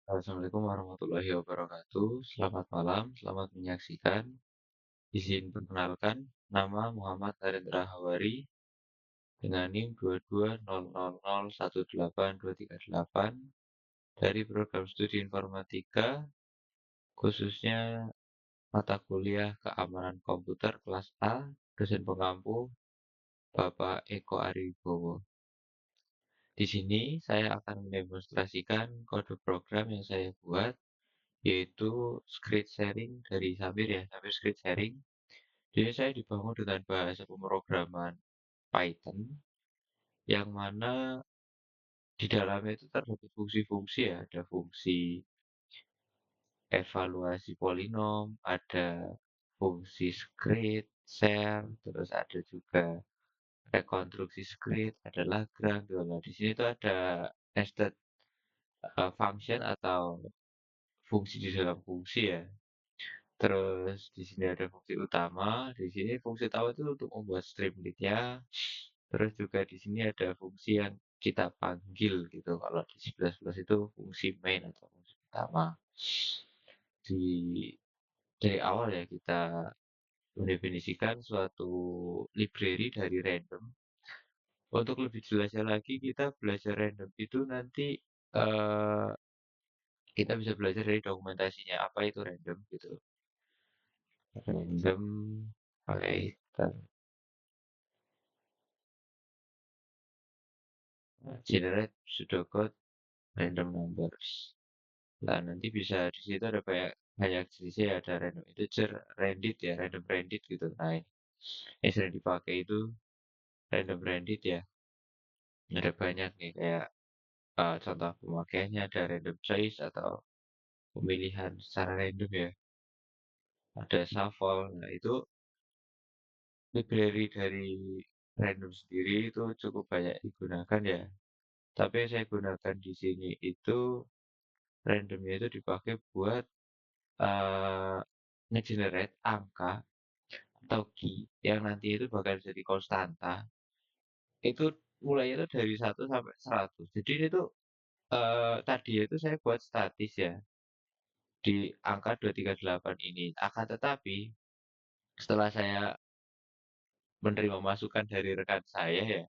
Assalamualaikum warahmatullahi wabarakatuh. Selamat malam, selamat menyaksikan. Izin perkenalkan, nama Muhammad Arendra Hawari dengan NIM 22000182388 dari program studi informatika, khususnya mata kuliah keamanan komputer kelas A, dosen pengampu Bapak Eko Ariwibowo. Di sini saya akan mendemonstrasikan kode program yang saya buat, yaitu script sharing dari Samir ya, Samir script sharing. Jadi saya dibangun dengan bahasa pemrograman Python, yang mana di dalamnya itu terdapat fungsi-fungsi ya, ada fungsi evaluasi polinom, ada fungsi script, share, terus ada juga rekonstruksi script, ada Lagrange, gitu. Nah, di sini tuh ada nested function atau fungsi di dalam fungsi ya. Terus di sini ada fungsi utama. Di sini fungsi utama itu untuk membuat streamlit-nya. Terus juga di sini ada fungsi yang kita panggil gitu. Kalau di C++ itu fungsi main atau fungsi utama. Di dari awal ya kita mendefinisikan suatu library dari random. Untuk lebih jelasnya lagi kita belajar random itu nanti eh, kita bisa belajar dari dokumentasinya apa itu random gitu. Random pakai generate pseudocode random numbers. Nah, nanti bisa di situ ada banyak banyak jenisnya ya, ada random integer, randit ya, random randit gitu. Nah, ini yang sering dipakai itu random randit ya. Ada banyak nih kayak contoh pemakaiannya ada random choice atau pemilihan secara random ya. Ada shuffle. Nah, itu library dari random sendiri itu cukup banyak digunakan ya. Tapi yang saya gunakan di sini itu randomnya itu dipakai buat eee, nge-generate angka atau key yang nanti itu bakal jadi konstanta, itu mulainya itu dari 1 sampai 100. Jadi ini tuh, tadi itu saya buat statis ya, di angka 238 ini. Akan tetapi, setelah saya menerima masukan dari rekan saya ya,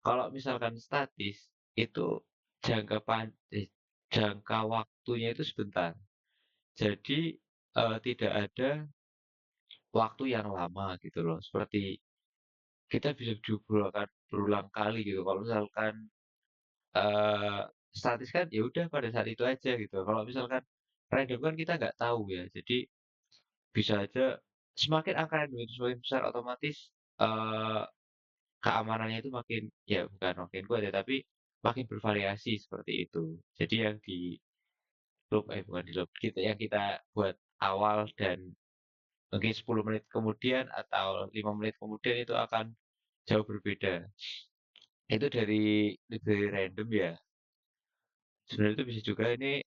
kalau misalkan statis, itu jangka pan eh, jangka waktunya itu sebentar. Jadi, tidak ada waktu yang lama gitu loh, seperti kita bisa berulang kali gitu. Kalau misalkan, eee, statis kan ya udah pada saat itu aja gitu. Kalau misalkan random kan kita nggak tahu ya. Jadi bisa aja semakin angka random itu semakin besar otomatis, eee, keamanannya itu makin ya bukan makin kuat ya, tapi makin bervariasi seperti itu. Jadi yang di loop bukan di loop, yang kita buat awal dan mungkin 10 menit kemudian atau 5 menit kemudian itu akan jauh berbeda. Itu dari library random ya. Sebenarnya itu bisa juga ini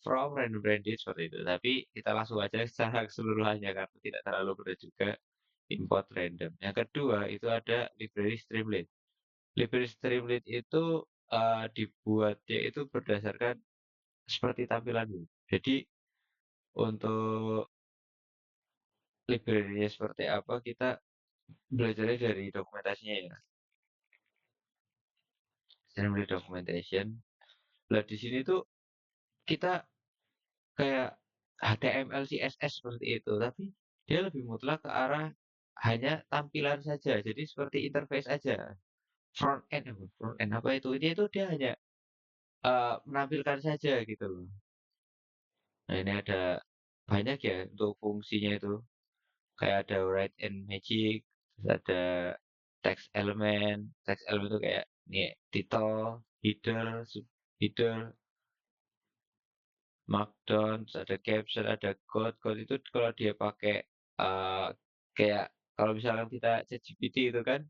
from random range seperti itu. Tapi kita langsung aja secara keseluruhannya karena tidak terlalu berat juga import random. Yang kedua itu ada library Streamlit. Library Streamlit itu dibuatnya itu berdasarkan seperti tampilan ini. Jadi untuk library-nya seperti apa kita belajarnya dari dokumentasinya ya. Streamlit documentation. Nah di sini tuh kita kayak HTML, CSS seperti itu, tapi dia lebih mutlak ke arah hanya tampilan saja. Jadi seperti interface aja. Front end apa itu? Ini itu dia hanya menampilkan saja gitu loh. Nah, ini ada banyak ya untuk fungsinya itu. Kayak ada write and magic, terus ada text element. Text element itu kayak nih title, header, header, Markdown, terus ada caption, ada code. Code itu kalau dia pakai kayak kalau misalkan kita ChatGPT itu kan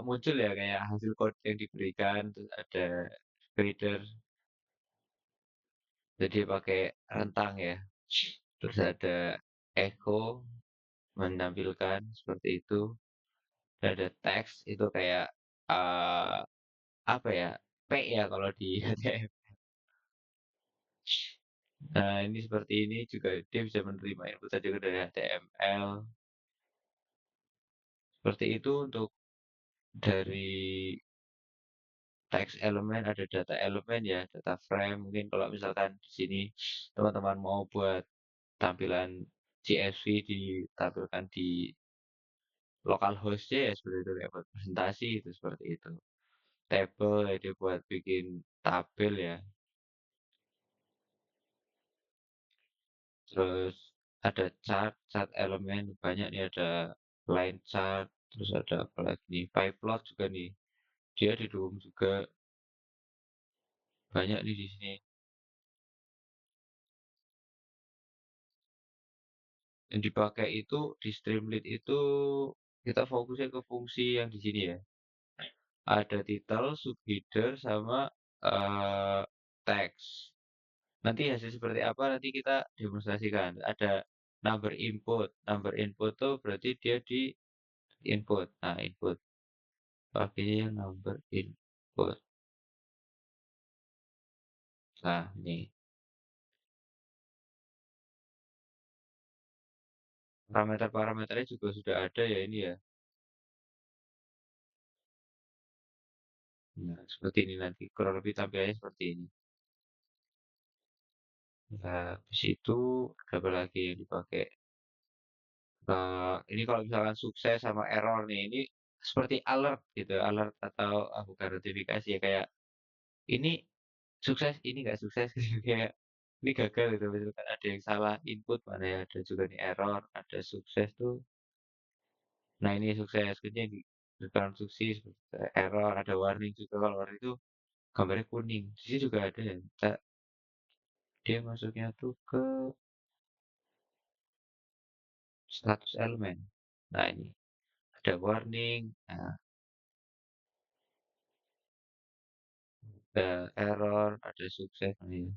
muncul ya kayak hasil code yang diberikan, terus ada grader, jadi pakai rentang ya. Terus ada echo menampilkan seperti itu. Dan ada teks itu kayak apa ya? P ya kalau di HTML. Nah, ini seperti ini juga dia bisa menerima input tadi juga dari HTML. Seperti itu untuk dari teks elemen, ada data elemen ya, data frame. Mungkin kalau misalkan di sini teman-teman mau buat tampilan CSV ditampilkan di localhost-nya ya seperti itu kayak buat presentasi itu seperti itu. Table ya dia buat bikin tabel ya. Terus ada chart elemen banyak nih ada line chart, terus ada apa lagi nih, pie plot juga nih. Dia didukung juga banyak nih di sini. Yang dipakai itu di Streamlit itu kita fokusnya ke fungsi yang di sini ya. Ada title, subheader, sama teks. Nanti hasil seperti apa nanti kita demonstrasikan. Ada number input. Number input tuh berarti dia di input. Nah, input. Pakainya yang number input. Nah, ini. Parameter-parameternya juga sudah ada ya ini ya. Nah, seperti ini nanti. Kurang lebih tampilannya seperti ini. Nah, habis itu ada apa lagi yang dipakai? Ini kalau misalkan sukses sama error nih, ini seperti alert gitu, alert atau bukan notifikasi ya kayak ini sukses, ini nggak sukses gitu kayak ini gagal gitu, misalkan ada yang salah input mana ya, ada juga nih error, ada sukses tuh. Nah ini sukses, kerja di konstruksi error, ada warning juga kalau warning itu gambarnya kuning. Di sini juga ada ya, dia masuknya tuh ke status elemen. Nah ini ada warning, nah, ada error, ada sukses, nah, ini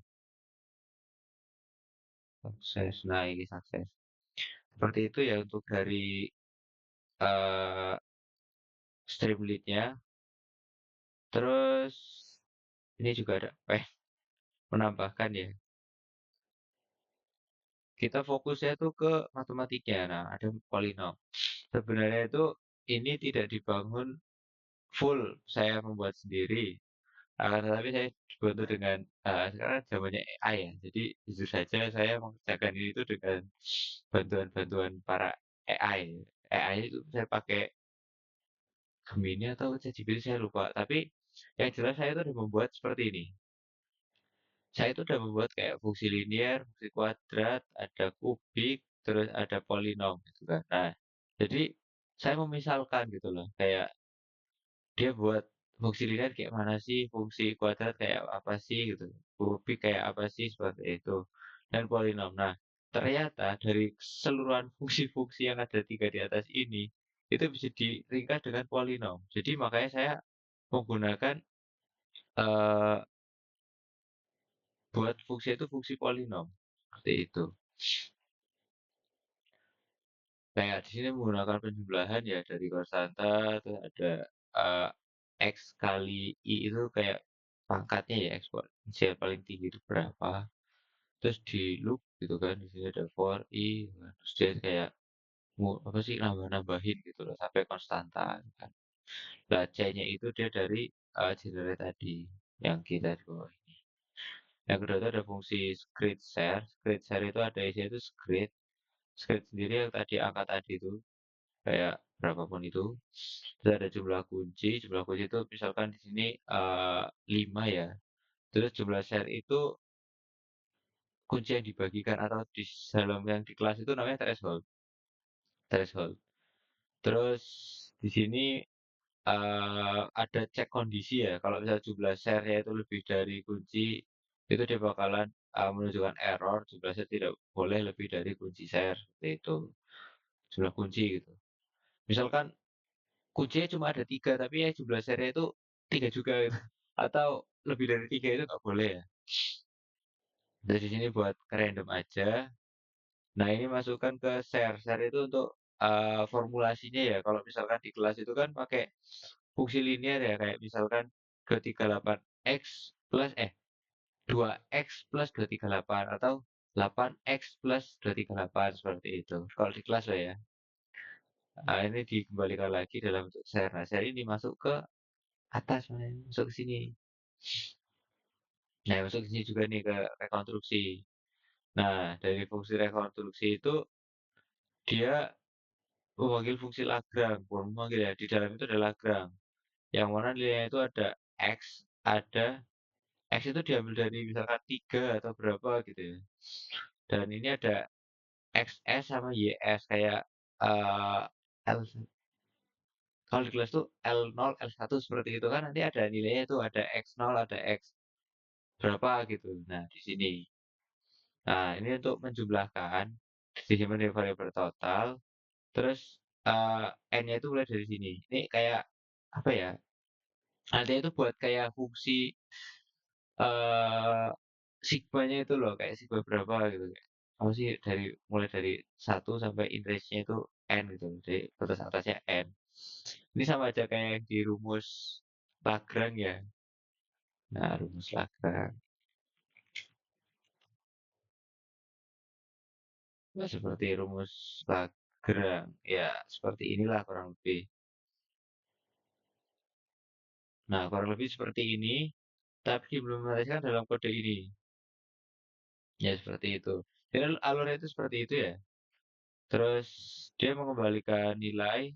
sukses. Nah ini sukses. Seperti itu ya untuk dari eh Streamlit-nya. Terus ini juga ada menambahkan ya. Kita fokusnya tuh ke matematiknya. Nah, ada polinom. Sebenarnya itu ini tidak dibangun full saya membuat sendiri. Akan tetapi saya bantu dengan sekarang zamannya AI ya. Jadi jujur saja saya mengerjakan ini itu dengan bantuan-bantuan para AI. AI itu saya pakai Gemini atau ChatGPT saya lupa. Tapi yang jelas saya itu udah membuat seperti ini. Saya itu udah membuat kayak fungsi linear, fungsi kuadrat, ada kubik, terus ada polinom gitu kan. Nah, jadi saya memisalkan gitu loh, kayak dia buat fungsi linear kayak mana sih, fungsi kuadrat kayak apa sih gitu, kubik kayak apa sih seperti itu, dan polinom. Nah, ternyata dari keseluruhan fungsi-fungsi yang ada tiga di atas ini, itu bisa diringkas dengan polinom. Jadi makanya saya menggunakan eh, buat fungsi itu fungsi polinom seperti itu. Kayak di sini menggunakan penjumlahan ya dari konstanta, terus ada eh, X kali I itu kayak pangkatnya ya eksponensial paling tinggi itu berapa. Terus di loop gitu kan, di sini ada for I, kan. Terus dia kayak apa sih nambah-nambahin gitu loh sampai konstanta kan. Nah, C-nya itu dia dari generate tadi yang kita di bawah ini. Yang kedua itu ada fungsi script share. Script share itu ada isinya itu script. Script sendiri yang tadi angka tadi itu kayak berapapun itu. Terus ada jumlah kunci itu misalkan di sini 5 ya. Terus jumlah share itu kunci yang dibagikan atau di dalam yang di kelas itu namanya threshold. Threshold. Terus di sini ada cek kondisi ya. Kalau misalnya jumlah share-nya itu lebih dari kunci, itu dia bakalan menunjukkan error. Jumlah share tidak boleh lebih dari kunci share. Seperti itu. Jumlah kunci gitu. Misalkan kuncinya cuma ada tiga, tapi ya jumlah serinya itu tiga juga gitu. Atau lebih dari tiga itu nggak boleh ya. Dari sini buat random aja. Nah ini masukkan ke share. Share itu untuk formulasinya ya. Kalau misalkan di kelas itu kan pakai fungsi linear ya. Kayak misalkan ke 38x plus 2 X plus 238 atau 8X plus 238 seperti itu. Kalau di kelas lah ya. Nah, ini dikembalikan lagi dalam bentuk share. Nah, share ini masuk ke atas, masuk ke sini. Nah, masuk ke sini juga nih ke rekonstruksi. Nah, dari fungsi rekonstruksi itu dia memanggil fungsi Lagrange, bukan memanggil ya. Di dalam itu ada Lagrange. Yang mana nilainya itu ada X, ada X itu diambil dari misalkan 3 atau berapa gitu ya. Dan ini ada XS sama YS kayak eh L, kalau di kelas tuh L0, L1 seperti itu kan nanti ada nilainya itu ada X0, ada X berapa gitu. Nah, di sini. Nah, ini untuk menjumlahkan disimpan dari variabel total. Terus N-nya itu mulai dari sini. Ini kayak apa ya? Nanti itu buat kayak fungsi eh sigmanya itu loh, kayak sigma berapa gitu. Apa sih mulai dari satu sampai in range-nya itu N gitu. Jadi batas atasnya N. Ini sama aja kayak yang di rumus Lagrange ya. Nah, rumus Lagrange. Nah, seperti rumus Lagrange. Ya, seperti inilah kurang lebih. Nah, kurang lebih seperti ini, tapi diimplementasikan dalam kode ini. Ya, seperti itu. Jadi alurnya itu seperti itu ya. Terus dia mengembalikan nilai,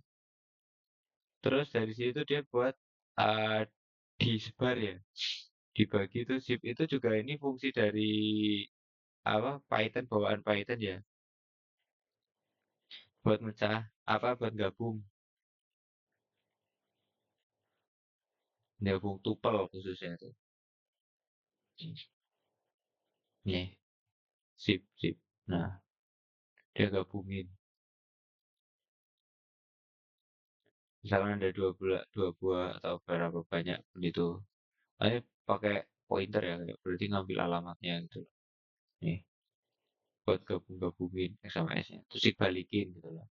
terus dari situ dia buat uh, disebar ya. Dibagi itu zip itu juga ini fungsi dari apa Python bawaan Python ya. Buat mecah apa buat gabung, gabung tuple khususnya itu. Nih, zip. Nah, dia gabungin. Misalkan ada dua buah atau berapa banyak pun itu. Ini pakai pointer ya, kayak berarti ngambil alamatnya gitu loh. Nih, buat gabungin X sama S-nya. Terus dibalikin gitu loh.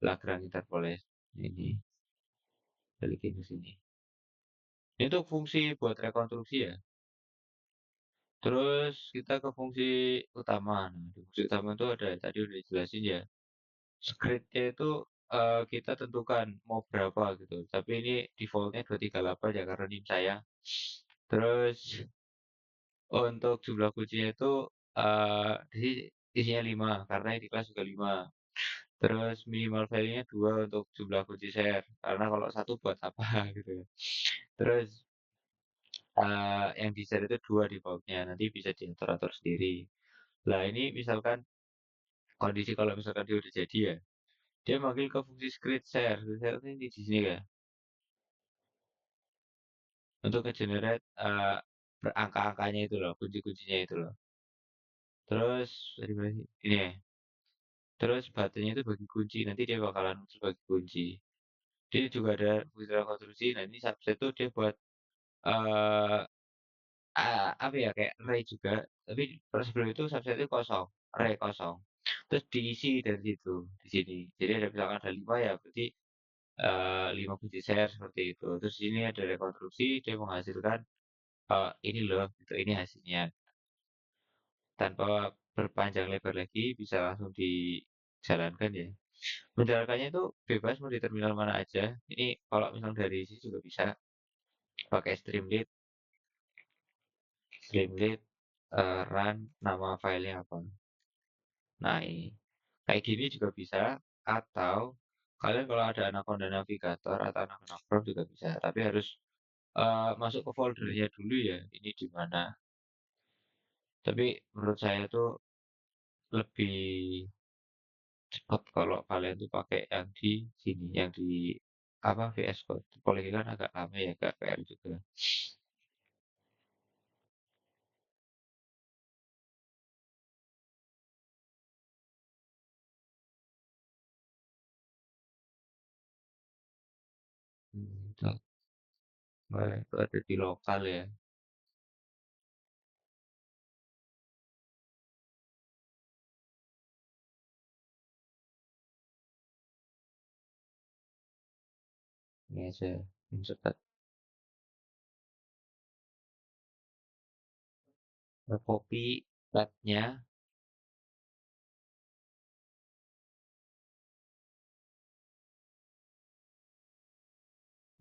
Lagrange interpoles. Ini, balikin ke sini. Ini tuh fungsi buat rekonstruksi ya. Terus kita ke fungsi utama. Nah, di fungsi utama itu ada tadi udah dijelasin ya. Script-nya itu kita tentukan mau berapa gitu. Tapi ini defaultnya 238 ya karena ini saya. Terus untuk jumlah kuncinya itu isinya 5 karena di kelas juga 5. Terus minimal value-nya 2 untuk jumlah kunci share. Karena kalau satu buat apa gitu ya. Terus yang di share itu 2 defaultnya. Nanti bisa diatur-atur sendiri. Lah ini misalkan kondisi kalau misalkan dia udah jadi ya. Dia manggil ke fungsi script share. Script share ini di sini ya. Untuk nge-generate angka-angkanya itu loh, kunci-kuncinya itu loh. Terus dari mana sih? Ini ya. Terus buttonnya itu bagi kunci, nanti dia bakalan muncul bagi kunci. Dia juga ada fungsi konstruksi, nah ini subset tuh dia buat eh apa ya kayak array juga, tapi sebelum itu subset itu kosong, array kosong. Terus diisi dari situ di sini. Jadi ada misalkan ada 5 ya, berarti 5 kunci share seperti itu. Terus ini ada rekonstruksi, dia menghasilkan ini loh, gitu, ini hasilnya. Tanpa berpanjang lebar lagi, bisa langsung dijalankan ya. Menjalankannya itu bebas mau di terminal mana aja. Ini kalau misalnya dari sini juga bisa pakai Streamlit run nama filenya apa. Nah ini kayak gini juga bisa. Atau kalian kalau ada Anaconda Navigator atau Anaconda Chrome juga bisa. Tapi harus masuk ke foldernya dulu ya. Ini di mana. Tapi menurut saya tuh lebih cepat kalau kalian tuh pakai yang di sini, yang di apa VS Code. Kalau ini kan agak lama ya, agak PR juga. Itu, itu ada di lokal ya. Ini aja cepat. kopi latnya.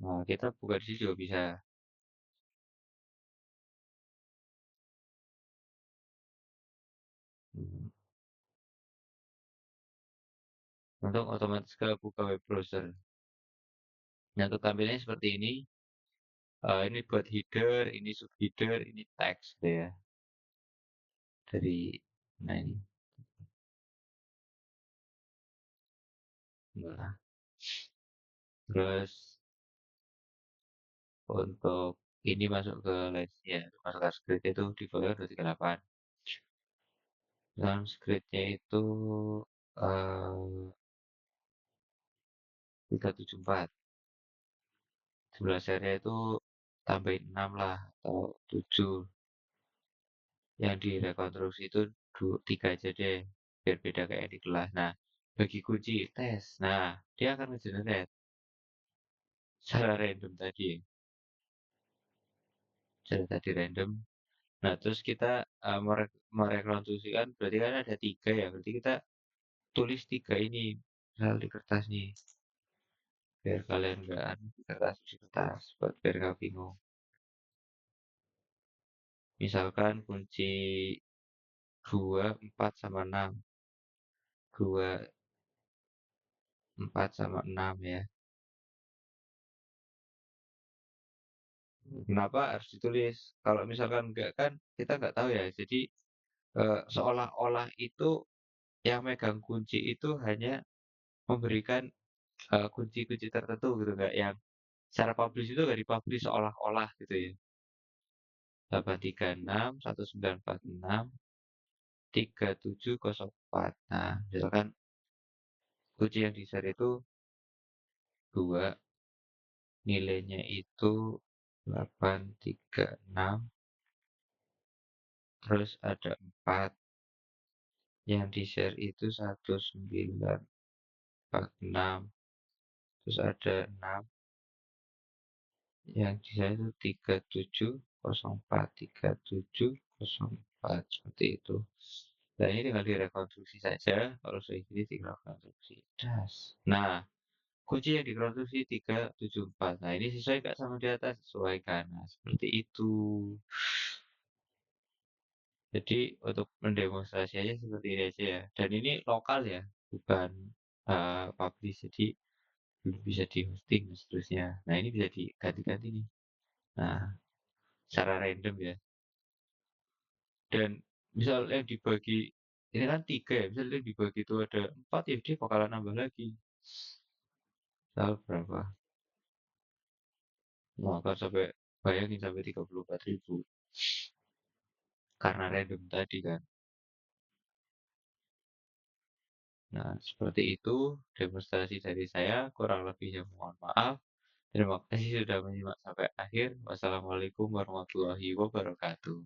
Nah, kita buka di situ juga bisa. Hmm. Untuk otomatis ke buka web browser. Nah, untuk tampilannya seperti ini. Ini buat header, ini subheader, ini teks gitu ya. Dari, nah ini. Nah, terus untuk ini masuk ke lensnya, masuk ke script itu di folder 238. Dalam scriptnya itu eh 374. Sebelah serinya itu tambahin 6 lah atau 7. Yang direkonstruksi itu 3 aja deh. Biar beda kayak di kelas. Nah, bagi kunci tes. Nah, dia akan nge-generate secara random tadi. Secara tadi random. Nah, terus kita merekonstruksikan berarti kan ada 3 ya. Berarti kita tulis 3 ini misal di kertas nih. Biar kalian nggak di kertas, di kertas. Biar nggak bingung. Misalkan kunci 2, 4, sama 6. 2, 4, sama 6 ya. Kenapa harus ditulis? Kalau misalkan enggak kan kita nggak tahu ya. Jadi seolah-olah itu yang megang kunci itu hanya memberikan kunci-kunci tertentu gitu, nggak yang secara publish itu nggak dipublish seolah-olah gitu ya. 836, 1946, 3704. Nah, misalkan kunci yang di-share itu 2, nilainya itu 836, terus ada 4, yang di-share itu 1946, terus ada 6, yang di-share itu 3704, 3704, seperti itu. Nah, ini tinggal direkonstruksi saja. Kalau sudah ini tinggal rekonstruksi das. Nah, kunci yang dikonstruksi 374. Nah, ini sesuai nggak sama di atas? Sesuaikan. Nah, seperti itu. Jadi untuk mendemonstrasikannya seperti ini aja ya. Dan ini lokal ya, bukan publish. Jadi belum bisa di hosting dan seterusnya. Nah, ini bisa diganti-ganti nih. Nah, secara random ya. Dan misal yang dibagi ini kan 3 ya, misal yang dibagi itu ada 4 ya dia bakalan nambah lagi. Misal berapa? Nah, kan sampai bayangin sampai 34.000 karena random tadi kan. Nah, seperti itu demonstrasi dari saya. Kurang lebihnya mohon maaf. Terima kasih sudah menyimak sampai akhir. Wassalamualaikum warahmatullahi wabarakatuh.